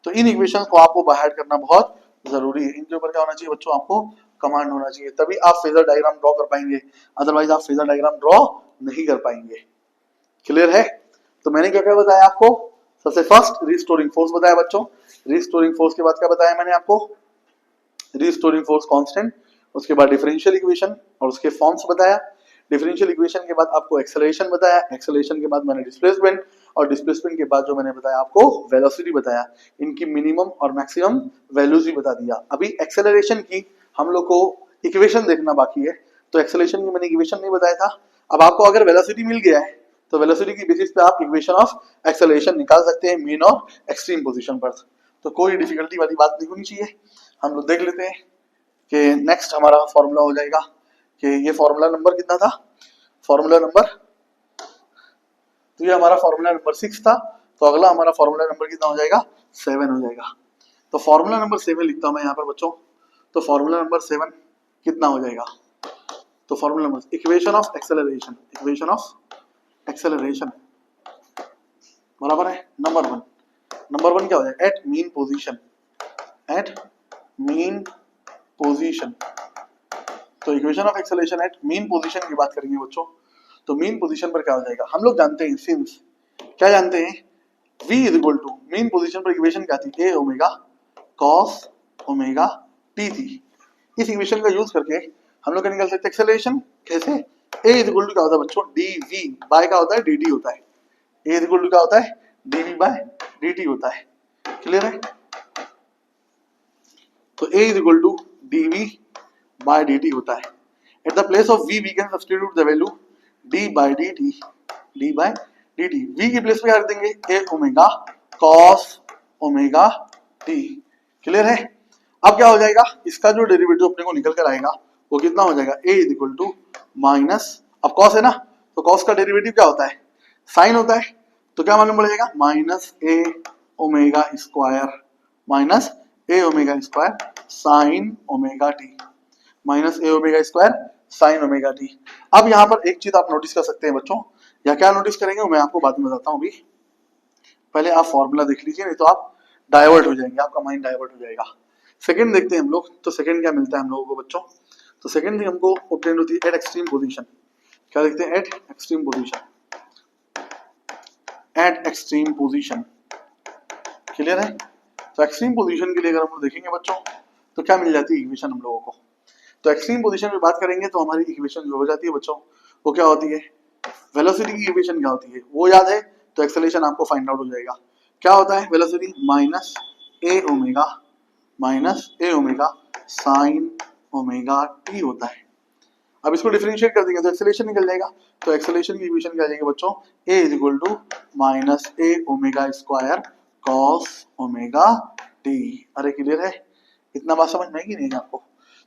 तो इन इक्वेशंस को आपको बाय हार्ट करना बहुत जरूरी है। इनके ऊपर क्या होना चाहिए बच्चों, आपको कमांड होना चाहिए, तभी आप फेजर डायग्राम ड्रॉ कर पाएंगे, अदरवाइज आप फेजर डायग्राम ड्रॉ नहीं कर पाएंगे। क्लियर है? तो मैंने क्या क्या बताया आपको, सबसे फर्स्ट रिस्टोरिंग फोर्स बताया बच्चों। रिस्टोरिंग फोर्स के बाद क्या बताया मैंने आपको, रिस्टोरिंग फोर्स कांस्टेंट, उसके बाद डिफरेंशियल इक्वेशन और उसके फॉर्म्स बताया। डिफरेंशियल इक्वेशन के बाद आपको एक्सेलरेशन बताया, एक्सेलरेशन के बाद मैंने डिस्प्लेसमेंट, और डिस्प्लेसमेंट के बाद जो मैंने बताया आपको वेलोसिटी बताया, इनकी मिनिमम और मैक्सिमम वैल्यूज भी बता दिया। अभी एक्सेलरेशन की हम लोग को इक्वेशन देखना बाकी है, तो एक्सेलरेशन की मैंने इक्वेशन नहीं बताया था। अब आपको अगर वेलोसिटी मिल गया है तो वेलोसिटी की बेसिस पे आप इक्वेशन ऑफ एक्सेलरेशन निकाल सकते हैं मीन और एक्सट्रीम पोजीशन पर। तो कोई डिफिकल्टी वाली बात नहीं होनी चाहिए। हम लोग देख लेते हैं कि नेक्स्ट हमारा फॉर्मूला हो जाएगा कि ये फॉर्मूला नंबर कितना था, फॉर्मूला नंबर, तो ये हमारा फॉर्मूला नंबर 6 था, तो अगला हमारा फॉर्मूला नंबर कितना हो जाएगा, 7 हो जाएगा। तो फॉर्मूला नंबर 7 लिखता हूं मैं यहाँ पर बच्चों। तो फॉर्मूला नंबर 7 कितना हो जाएगा, तो formula number equation of acceleration, equation of acceleration बराबर है नंबर 1। नंबर 1 क्या हो जाएगा, at mean position, at mean position. तो equation of acceleration at mean position की बात करेंगे बच्चों। तो मीन पोजीशन पर क्या हो जाएगा, हम लोग जानते हैं सिंस, क्या जानते हैं, v is equal to mean position पर इक्वेशन क्या थी, a omega cos omega t थी। इस इक्वेशन का यूज करके हम लोग निकाल सकते हैं एक्सेलरेशन, कैसे, a इज इक्वल टू क्या होता है बच्चों, dv बाय क्या होता है, dt होता है। a इज इक्वल टू क्या होता है, dv बाय dt होता है। क्लियर है, तो a is equal to dv by dt होता है। At the place of v we can substitute the value d by dt, d by dt, v की प्लेस पे क्या रख देंगे, a omega cos omega t। Clear है, अब क्या हो जाएगा, इसका जो डेरिवेटिव अपने को निकल कर आएगा वो कितना हो जाएगा, a is equal to minus, अब cos है ना, तो cos का डेरिवेटिव क्या होता है, साइन होता है, तो क्या मालूम पड़ जाएगा, minus a omega square, minus a omega square sine omega t, minus a omega square sine omega T. अब यहाँ पर एक चीज आप नोटिस कर सकते हैं बच्चों, या क्या नोटिस करेंगे मैं आपको बाद में बताता हूँ, अभी पहले आप फॉर्मूला देख लीजिए, नहीं तो आप डाइवर्ट हो जाएंगे, आपका माइंड डाइवर्ट हो जाएगा। सेकंड देखते हैं हम लोग, तो सेकंड क्या मिलता है हम लोगों को बच्चों, तो सेकंड थिंग हमको ऑब्टेन होती है एट एक्सट्रीम पोजीशन। क्या देखते हैं, eight extreme position, at extreme position. Clear है, तो एक्सट्रीम पोजीशन के लिए अगर हम लोग देखेंगे बच्चों तो क्या मिल जाती है इक्वेशन हम लोगों को। तो एक्सट्रीम पोजीशन में बात करेंगे तो हमारी इक्वेशन जो हो जाती है बच्चों वो क्या होती है, वेलोसिटी की इक्वेशन क्या होती है वो याद है, तो एक्सेलरेशन आपको फाइंड आउट हो जाएगा। क्या होता है वेलोसिटी, माइनस ए ओमेगा, माइनस ए ओमेगा साइन ओमेगा टी होता है। अब इसको डिफरेंशिएट कर देंगे तो एक्सेलरेशन निकल जाएगा। तो एक्सेलरेशन की इक्वेशन क्या आ जाएगी बच्चों, a is equal to minus A omega square cos omega t. अरे क्लियर है, इतना बात समझ में आएगी नहीं आपको,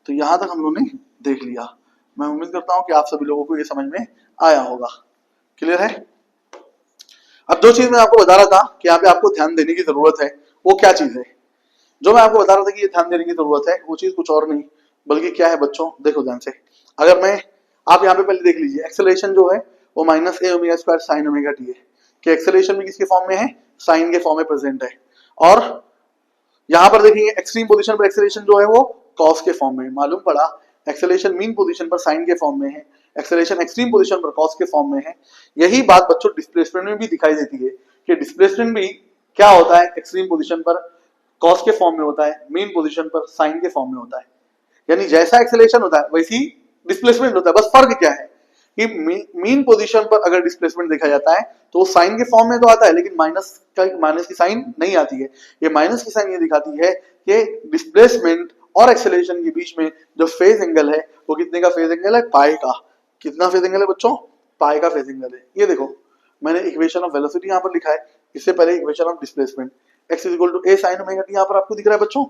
तो यहाँ तक हम लोगों ने देख लिया। मैं उम्मीद करता हूँ कि आप सभी लोगों को ये समझ में आया होगा। क्लियर है, अब दो चीज मैं आपको बता रहा था कि यहाँ पे आपको ध्यान देने की जरूरत है, वो क्या चीज है, जो मैं आपको बता रहा था कि ये ध्यान देने की जरूरत है वो चीज कुछ और नहीं बल्कि क्या है बच्चों, देखो ध्यान से, अगर मैं, आप यहाँ पे पहले देख लीजिए एक्सेलरेशन जो है वो माइनस ए omega square sine omega t है, कि एक्सेलरेशन भी किसके फॉर्म में है, साइन के फॉर्म में प्रेजेंट है। और यहाँ पर देखेंगे एक्सट्रीम पोजीशन पर एक्सेलरेशन जो है वो कॉस के फॉर्म में, मालूम पड़ा एक्सेलरेशन मीन पोजीशन पर साइन के फॉर्म में है, एक्सेलरेशन एक्सट्रीम पोजीशन पर कॉस के फॉर्म में है। यही बात बच्चों डिस्प्लेसमेंट में भी दिखाई देती है कि डिस्प्लेसमेंट भी क्या होता है, एक्सट्रीम पोजीशन पर कॉस के फॉर्म में होता है, मीन पोजीशन पर साइन के फॉर्म में होता है। यानी जैसा एक्सेलरेशन होता है वैसी डिस्प्लेसमेंट होता है, बस फर्क क्या है कि मीन पोजीशन पर अगर डिस्प्लेसमेंट देखा जाता है तो साइन के फॉर्म में तो आता है, लेकिन माइनस की साइन नहीं आती है। ये माइनस की साइन ये दिखाती है कि डिस्प्लेसमेंट और एक्सेलरेशन के बीच में जो फेज एंगल है वो कितने का फेज एंगल है, पाई का। कितना फेज एंगल है बच्चों, पाई का फेज एंगल है। ये देखो मैंने इक्वेशन ऑफ वेलोसिटी यहाँ पर लिखा है, इससे पहले equation of displacement, x is equal to A sine omega T यहाँ पर आपको दिख रहा है बच्चों,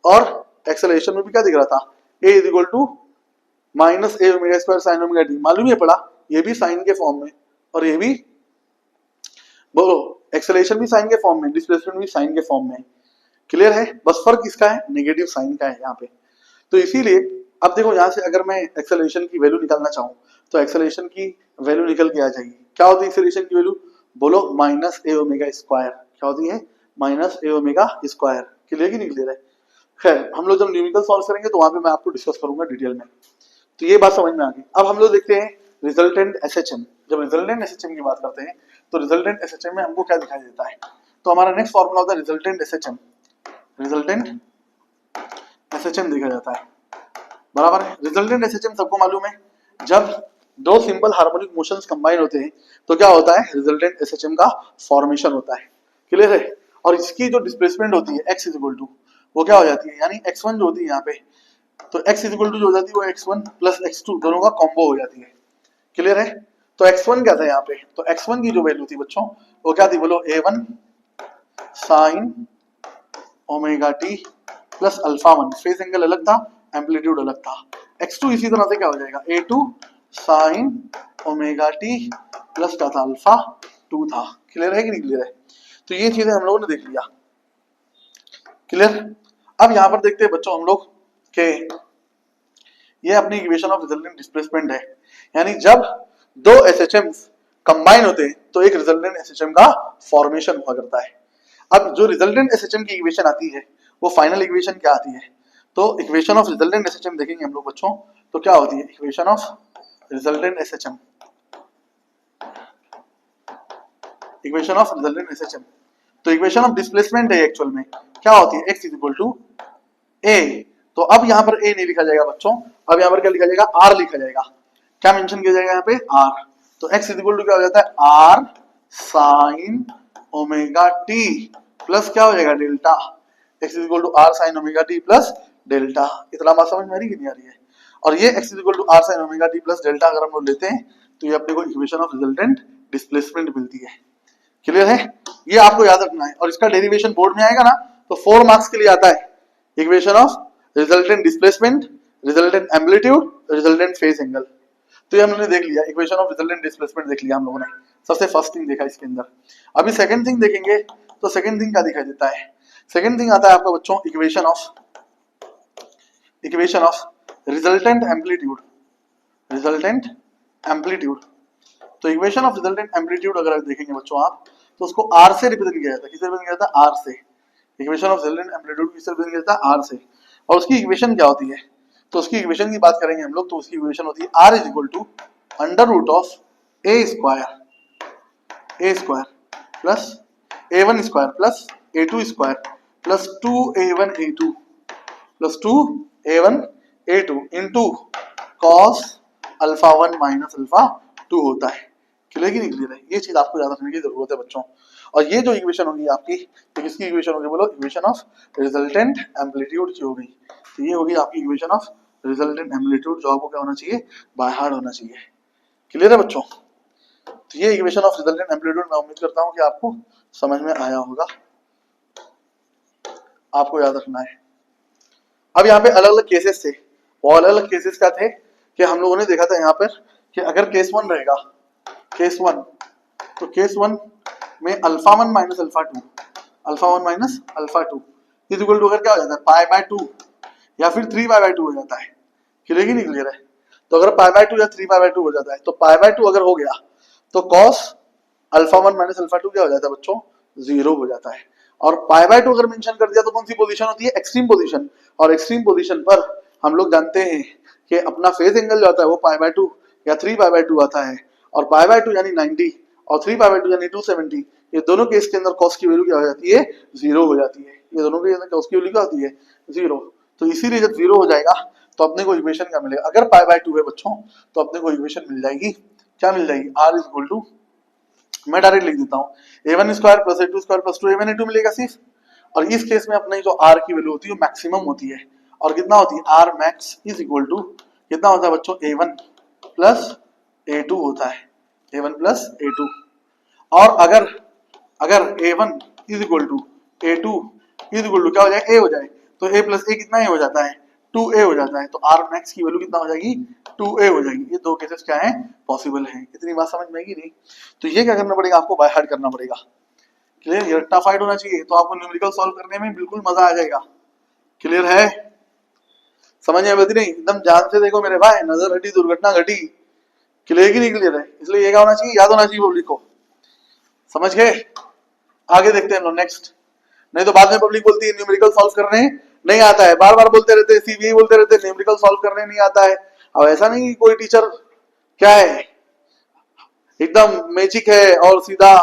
और एक्सेलरेशन में भी क्या दिख रहा था, a is equal to minus A omega square sine omega T. मालूम है पड़ा, ये भी साइन के फॉर्म में और ये भी, बोलो एक्सेलरेशन भी साइन के फॉर्म में, डिस्प्लेसमेंट भी साइन के फॉर्म में। क्लियर है, बस फर्क किसका है, नेगेटिव साइन का है यहाँ पे। तो इसीलिए अब देखो यहाँ से अगर मैं एक्सेलरेशन की वैल्यू निकालना चाहूँ तो एक्सेलरेशन की वैल्यू निकल के आ जाएगी। क्या होती है एक्सेलरेशन की वैल्यू, बोलो माइनस ए ओमेगा स्क्वायर। क्या होती है, माइनस ए ओमेगा स्क्वायर। क्लियर की नहीं क्लियर है, खैर हम लोग जब न्यूमेरिकल सॉल्व करेंगे तो वहां पे मैं आपको डिस्कस करूंगा डिटेल में। तो ये बात समझ में आ गई। अब हम लोग देखते हैं रिजल्टेंट एसएचएम। जब रिजल्टेंट एसएचएम की बात करते हैं तो रिजल्टेंट एसएचएम में हमको क्या दिखाई देता है, तो हमारा नेक्स्ट फॉर्मूला होता है रिजल्टेंट एसएचएम। रिजल्टेंट एसएचएम देखा जाता है, बराबर है। रिजल्टेंट एसएचएम सबको मालूम है, जब दो सिंपल हार्मोनिक मोशंस कंबाइन होते हैं तो क्या होता है, रिजल्टेंट एसएचएम का फॉर्मेशन होता है। क्लियर है। और इसकी जो डिस्प्लेसमेंट होती है x इज इक्वल टू, वो क्या हो जाती है, यानी x1 जो होती है यहाँ पे, तो x इज इक्वल टू जो हो जाती है वो x1 प्लस x2 दोनों का कॉम्बो हो जाती है। क्लियर है। तो x1 क्या था यहाँ पे, तो x1 की जो वैल्यू थी बच्चों वो क्या थी बोलो, a1 sign omega T plus alpha 1, phase angle अलग था, एम्पलीट्यूड अलग था। x2 इसी तरह से क्या हो जाएगा, a2 sign omega T plus क्या था, अल्फा 2 था। क्लियर है कि नहीं क्लियर है। तो ये चीजें हम लोगों ने देख लिया। क्लियर। अब यहां पर देखते हैं बच्चों हम लोग के ये अपनी इक्वेशन ऑफ रिजल्टेंट डिस्प्लेसमेंट है, यानी जब दो एसएचएम्स कंबाइन होते हैं तो एक रिजल्टेंट एसएचएम का फॉर्मेशन हुआ करता है। अब जो रिजल्टेंट एसएचएम की इक्वेशन आती है वो फाइनल इक्वेशन क्या आती है, तो इक्वेशन ऑफ रिजल्टेंट एसएचएम देखेंगे हम लोग बच्चों, तो क्या होती है equation of resultant SHM, equation of resultant SHM. तो इक्वेशन ऑफ डिस्प्लेसमेंट है एक्चुअल में क्या होती है, x इज इक्वल टू ए। तो अब यहां पर a नहीं लिखा जाएगा बच्चों, अब यहां पर क्या लिखा जाएगा, r लिखा जाएगा। क्या मेंशन किया जाएगा यहाँ पे, r। तो x इज इक्वल टू क्या हो जाता है, r sine omega t plus क्या हो जाएगा, delta. x is equal to r sine omega t plus delta. इतना बात समझ में आ रही है कि नहीं आ रही है। और ये x is equal to r sine omega t plus delta अगर हम लोग लेते हैं तो ये अपने को इक्वेशन ऑफ रिजल्टेंट डिस्प्लेसमेंट मिलती है। क्लियर है। ये आपको याद रखना है और इसका डेरिवेशन बोर्ड में आएगा ना तो 4 मार्क्स के लिए आता है। Equation of resultant displacement, resultant amplitude, resultant phase angle. तो ये हमने देख लिया, इक्वेशन ऑफ रिजल्टेंट डिस्प्लेसमेंट देख लिया हम लोगों ने, सबसे फर्स्ट थिंग देखा इसके अंदर। अभी सेकंड थिंग देखेंगे तो सेकंड थिंग क्या दिखाई देता है, सेकंड थिंग आता है आपका बच्चों equation of resultant amplitude, resultant amplitude. तो इक्वेशन ऑफ रिजल्टेंट एम्पलीट्यूड अगर देखेंगे बच्चों आप तो उसको r से रिप्रेजेंट किया जाता है। किससे रिप्रेजेंट किया जाता है, r से। इक्वेशन ऑफ रिजल्टेंट एम्पलीट्यूड किससे रिप्रेजेंट किया जाता है, r से। और उसकी इक्वेशन क्या होती है, तो उसकी इक्वेशन की बात करेंगे हम लोग तो उसकी इक्वेशन होती है r is equal to under root of a square plus a1 square plus a2 square plus 2a1 a2 plus 2a1 a2 into cos alpha 1 minus alpha 2 होता है। क्लियर की नहीं क्लियर है, ये चीज आपको याद रखने की जरूरत है बच्चों। और ये जो इक्वेशन होगी आपकी, तो किसकी इक्वेशन होगी बोलो, इक्वेशन ऑफ रिजल्टेंट एम्पलीट्यूड की होगी। तो ये होगी आपकी इक्वेशन ऑफ रिजल्टेंट एम्पलीट्यूड, जो आपको क्या होना चाहिए, बाय हार्ट होना चाहिए। क्लियर है बच्चों। तो ये इक्वेशन ऑफ रिजल्टेंट एम्पलीट्यूड मैं उम्मीद करता हूँ कि आपको समझ में आया होगा, आपको याद रखना है। अब यहाँ पे अलग अलग केसेस थे, वो अलग अलग केसेस क्या थे कि हम लोगों ने देखा था यहाँ पर कि अगर केस 1 रहेगा, केस 1, तो केस 1 में alpha 1 minus alpha 2, alpha 1 minus alpha 2 is equal to अगर क्या हो जाता है, पाई बाय 2 या फिर 3 पाई बाय 2 हो जाता है। क्लियर की नहीं क्लियर है। तो अगर पाई बाय 2 या 3 पाई बाय 2 हो जाता है तो पाई बाय 2 अगर हो गया तो कॉस अल्फा 1 माइनस अल्फा 2 क्या हो जाता है बच्चों, 0 हो जाता है। और पाई बाय 2 अगर मेंशन कर दिया तो कौन सी पोजीशन होती है, एक्सट्रीम पोजीशन। और एक्सट्रीम पोजीशन पर हम लोग जानते हैं कि अपना फेज एंगल जो आता है वो पाई बाय 2 या 3 पाई बाय 2 आता है। और पाई बाय 2 यानी 90 और 3 पाई बाय 2 यानी 270, ये दोनों केस के अंदर कॉस की वैल्यू क्या हो जाती है, 0 हो जाती है। ये दोनों के अंदर कॉस की वैल्यू क्या होती है, 0। तो इसीलिए जब 0 हो जाएगा तो अपने को इक्वेशन क्या मिलेगा, अगर पाई बाय 2 है बच्चों तो अपने को इक्वेशन मिल जाएगी, क्या मिल जाएगी, r इज इक्वल टू, मैं डायरेक्ट लिख देता हूँ a1 square plus a2 square plus 2a1 a2 मिलेगा सिर्फ। और इस केस में अपनी जो r की वैल्यू होती है वो मैक्सिमम होती है। और कितना होती है, r max is equal to कितना होता है बच्चों, a1 प्लस a2 होता है, a1 प्लस a2। और अगर a1 is equal to a2 is equal to क्या हो जाए, a हो जाए, तो a प्लस a कितना a हो जाता है, 2a हो जाता है। तो r मैक्स की वैल्यू कितना हो जाएगी, 2a हो जाएगी। ये दो केसेस क्या है, पॉसिबल है। इतनी बात समझ में आएगी नहीं। तो ये क्या करना पड़ेगा, आपको बाय हार्ट करना पड़ेगा। क्लियर, ये रट्टाफाइड होना चाहिए तो आपको न्यूमेरिकल सॉल्व करने में बिल्कुल मजा आ जाएगा। क्लियर है, समझ में आती नहीं, एकदम ध्यान से देखो मेरे भाई, नजर हटी दुर्घटना घटी। क्लियर की नहीं क्लियर है, इसलिए ये क्या होना चाहिए, याद होना चाहिए पब्लिक को। समझ गए, आगे देखते हैं हम लोग नेक्स्ट। नहीं तो बाद में पब्लिक बोलती है न्यूमेरिकल सॉल्व करने नहीं आता है, बार बार बोलते रहते हैं, सीबीआई बोलते रहते हैं न्यूमेरिकल सॉल्व करने नहीं आता है। अब ऐसा नहीं कोई टीचर क्या है एकदम मैजिक है और सीधा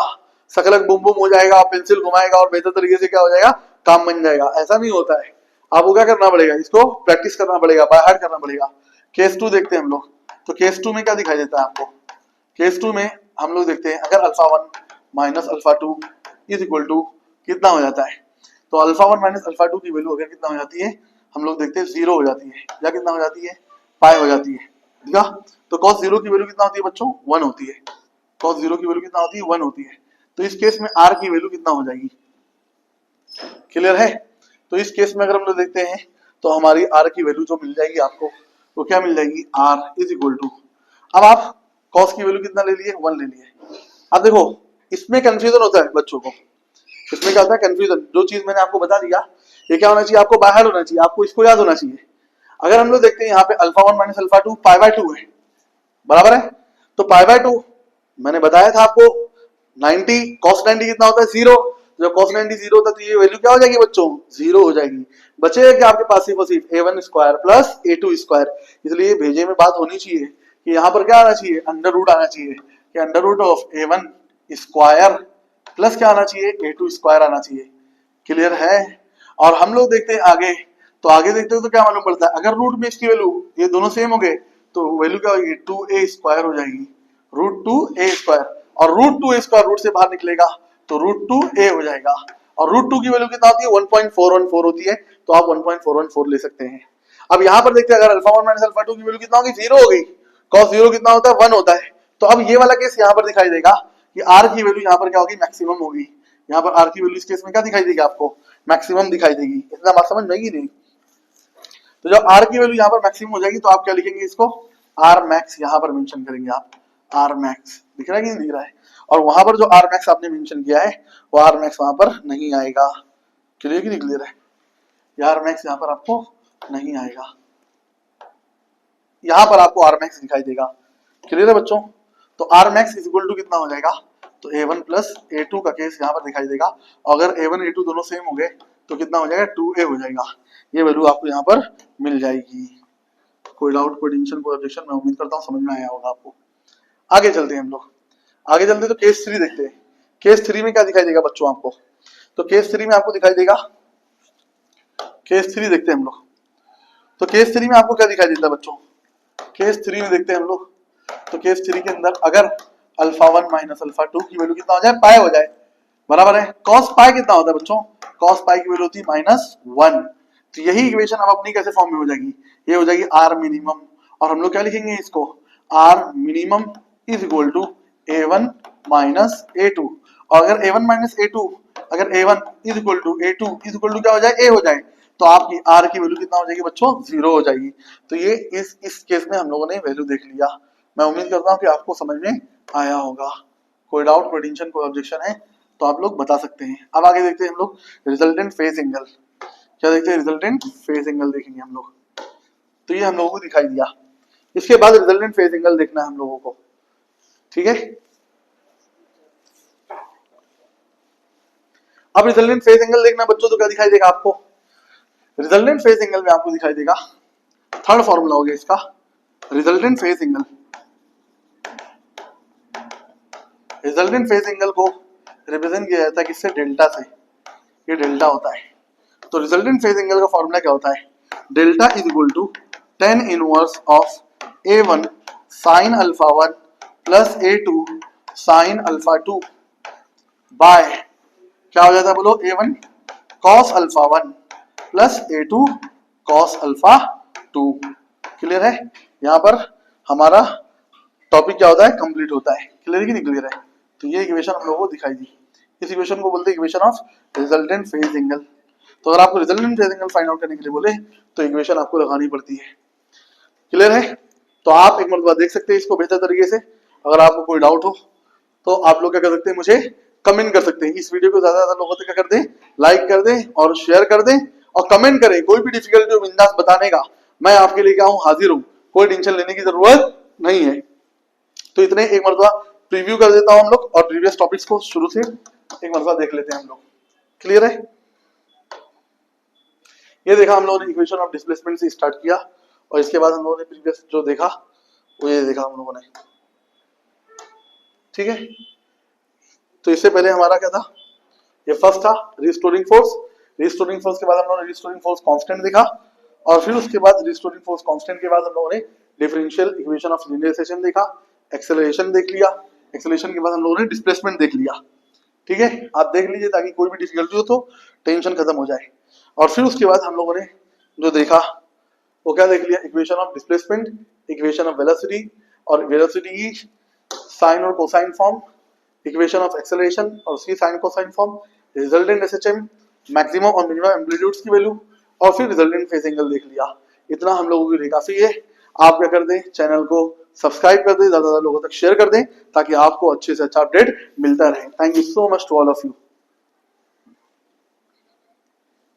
सकलक बुम बुम हो जाएगा, पेंसिल घुमाएगा और बेहतर तरीके से क्या हो जाएगा, काम बन जाएगा। ऐसा नहीं होता है। आपको क्या करना पड़ेगा, इसको प्रैक्टिस करना पड़ेगा, बाय हार्ट करना पड़ेगा। केस 2 देखते हैं हम लोग। तो केस 2 में क्या दिखाई देता है आपको? केस 2 में हम लोग देखते हैं अगर alpha 1 minus alpha 2 is equal to कितना हो जाता है, तो अल्फा 1 माइनस अल्फा 2 की वैल्यू अगर कितना हो जाती है, हम लोग देखते हैं 0 हो जाती है, या कितना हो जाती है, पाई हो जाती है, ठीक है। तो cos 0 की वैल्यू कितना होती है बच्चों? 1 होती है। cos 0 की वैल्यू कितना होती है? 1 होती है। तो इस केस में r की वैल्यू कितना हो जाएगी? क्लियर है? तो इस केस में अगर हम लोग देखते हैं तो हमारी r की वैल्यू जो मिल जाएगी आपको, वो क्या मिल जाएगी? r इज इक्वल टू, अब आप cos की वैल्यू कितना ले लिए? 1 ले लिए। अब देखो इसमें कंफ्यूजन होता है बच्चों को, इसमें क्या होता है कंफ्यूजन, जो चीज मैंने आपको बता दिया ये क्या होना चाहिए आपको? बाहर होना चाहिए, आपको इसको याद होना चाहिए। अगर हम लोग देखते हैं यहाँ पे alpha 1 minus alpha 2 pi by 2 है, बराबर है। तो पाई बाय 2 मैंने बताया था आपको 90 cos 90 कितना होता है? 0। जब cos 90 0 होता है तो ये वैल्यू क्या हो जाएगी बच्चों? 0 हो जाएगी। बचेगा क्या आपके पास? सिर्फ और सिर्फ a1 square plus a2 square. इसलिए भेजे में बात होनी चाहिए कि यहाँ पर क्या आना चाहिए? अंडर रूट आना चाहिए, कि under root of a1 square plus क्या आना चाहिए? a2 स्क्वायर आना चाहिए। क्लियर है? और हम लोग देखते हैं आगे, तो आगे देखते हैं तो क्या मालूम पड़ता है, अगर रूट में इसकी वैल्यू ये दोनों सेम हो गए तो वैल्यू क्या होगी? 2a स्क्वायर हो जाएगी, रूट 2a स्क्वायर। और रूट 2a स्क्वायर रूट से बाहर निकलेगा तो रूट 2a हो जाएगा। और रूट 2 की वैल्यू कितना होती है? 1.414 होती है, तो आप 1.414 ले सकते हैं। अब यहाँ पर देखते हैं अगर अल्फा 1 माइनस अल्फा 2 की वैल्यू कितना होगी? 0 हो गई। cos 0 कितना होता है? 1 होता है। तो अब ये वाला केस यहाँ पर दिखाई देगा कि r की वैल्यू यहाँ पर क्या होगी? मैक्सिमम होगी। यहाँ पर r की वैल्यू इस केस में क्या दिखाई देगी आपको? मैक्सिमम दिखाई देगी। इतना बात समझ में आएगी नहीं? तो जब r की वैल्यू यहाँ पर मैक्सिमम हो जाएगी तो आप क्या लिखेंगे इसको? r max यहाँ पर मेंशन करेंगे आप। r max दिख रहा है कि नहीं दिख रहा है? और वहां पर जो r max आपने मेंशन किया है वो r max वहां पर नहीं आएगा। क्लियर कि नहीं क्लियर है? ये r max यहाँ पर आपको नहीं आएगा, यहाँ पर आपको r max दिखाई देगा। क्लियर है बच्चों? तो r max is equal to कितना हो जाएगा? तो a1 प्लस a2 का केस यहाँ पर दिखाई देगा। अगर a1 a2 दोनों सेम हो गए तो कितना हो जाएगा? 2a हो जाएगा। ये वैल्यू आपको यहाँ पर मिल जाएगी। कोई डाउट, कोई टेंशन, कोई ऑब्जेक्शन? मैं उम्मीद करता हूँ समझ में आया होगा आपको। आगे चलते हैं हम लोग, आगे चलते तो केस 3 देखते हैं। केस 3 में क्या दिखाई देगा बच्चों आपको? तो केस 3 में आपको दिखाई देगा, केस 3 देखते हैं हम लोग। तो केस 3 में आपको क्या दिखाई देता है बच्चों? केस 3 में देखते हैं हम लोग। तो केस 3 के अंदर अगर अल्फा 1 माइनस अल्फा 2 की वैल्यू कितना हो जाए? पाई हो जाए, बराबर है। cos पाई कितना होता है बच्चों? cos पाई की वैल्यू होती है -1। तो यही इक्वेशन अब अपनी कैसे फॉर्म में हो जाएगी? ये हो जाएगी r मिनिमम। और हम लोग क्या लिखेंगे इसको? r minimum is equal to a1 minus a2। और अगर a1 माइनस a2, अगर a1 is equal to a2 is equal to क्या हो जाए? a हो जाए, तो आपकी r की वैल्यू कितना हो जाएगी बच्चों? 0 हो जाएगी। तो ये इस केस में हम लोगों ने वैल्यू देख लिया। मैं उम्मीद करता हूँ कि आपको समझ में आया होगा। कोई डाउट, कोई टेंशन, कोई ऑब्जेक्शन है तो आप लोग बता सकते हैं। अब आगे देखते हैं हम लोग रिजल्टेंट फेज एंगल। क्या देखते हैं? रिजल्टेंट फेज एंगल देखेंगे हम लोग। तो ये हम लोगों को दिखाई दिया। इसके बाद रिजल्टेंट फेज एंगल देखना है हम लोगों को, ठीक है। अब रिजल्टेंट फेज एंगल देखना बच्चों तो क्या दिखाई देगा आपको? रिजल्टेंट फेज एंगल में आपको दिखाई देगा, थर्ड फॉर्मूला हो गया इसका। Resultant phase angle, resultant phase angle को रिप्रेजेंट किया जाता है किससे? डेल्टा से। ये डेल्टा होता है। तो रिजल्टेंट फेज एंगल का फॉर्मूला क्या होता है? Delta is equal to tan inverse of a1 sin alpha 1 plus a2 sin alpha 2 by क्या हो जाता है बोलो? a1 cos alpha 1 plus a2 cos alpha 2। Clear है? यहाँ पर हमारा टॉपिक क्या होता है? कंप्लीट होता है। क्लियर है कि नहीं क्लियर है? तो ये इक्वेशन हम लोगों को दिखाई दी। इस इक्वेशन को बोलते हैं equation of resultant phase angle. तो अगर आपको resultant phase angle find out करने के लिए बोले तो इक्वेशन आपको लगानी पड़ती है। क्लियर है? तो आप एक मरतबा देख सकते हैं इसको बेहतर तरीके से। अगर आपको कोई डाउट हो तो आप लोग क्या कर सकते हैं? मुझे कमेंट कर सकते हैं। इस वीडियो को ज्यादा लोगों तक क्या कर दें? लाइक कर दें और शेयर कर दें और कमेंट करें। कोई भी डिफिकल्टी हो बिंदास बताने का, मैं आपके लिए क्या हूँ? हाजिर हूँ। कोई टेंशन लेने की जरूरत नहीं है। तो इतने एक मरतबा प्रीव्यू कर देता हूं हम लोग और प्रीवियस टॉपिक्स को शुरू से एक मरतबा देख लेते हैं हम लोग। क्लियर है? ये देखा हम लोगों ने इक्वेशन ऑफ डिस्प्लेसमेंट से स्टार्ट किया और इसके बाद हम लोगों ने प्रीवियस जो देखा वो ये देखा हम लोगों ने, ठीक है। तो इससे पहले हमारा क्या था? ये फर्स्ट था रिस्टोरिंग फोर्स। रिस्टोरिंग फोर्स के बाद हम लोगों ने रिस्टोरिंग फोर्स कांस्टेंट देखा और फिर उसके बाद रिस्टोरिंग फोर्स कांस्टेंट के बाद हम लोगों ने डिफरेंशियल इक्वेशन ऑफ लिनियराइजेशन देखा, एक्सेलरेशन देख लिया, एक्सेलरेशन के बाद हम लोगों ने डिस्प्लेसमेंट देख लिया। ठीक है, आप देख लीजिए ताकि कोई भी डिफिकल्टी हो तो टेंशन खत्म हो जाए। और फिर उसके बाद हम लोगों ने जो देखा वो क्या देख लिया, equation of displacement, equation of velocity, और वेलोसिटी की साइन और cosine form, equation of acceleration और उसकी sine cosine form, resultant SHM, maximum और मिनिमम एम्पलीट्यूड्स की वैल्यू, और फिर रिजल्टेंट फेज एंगल देख लिया। इतना हम लोगों के लिए काफी है। आप क्या कर दें, चैनल को सब्सक्राइब कर दें, ज्यादा लोगों तक शेयर कर दें ताकि आपको अच्छे से अच्छा अपडेट मिलता रहे। Thank you so much to all of you.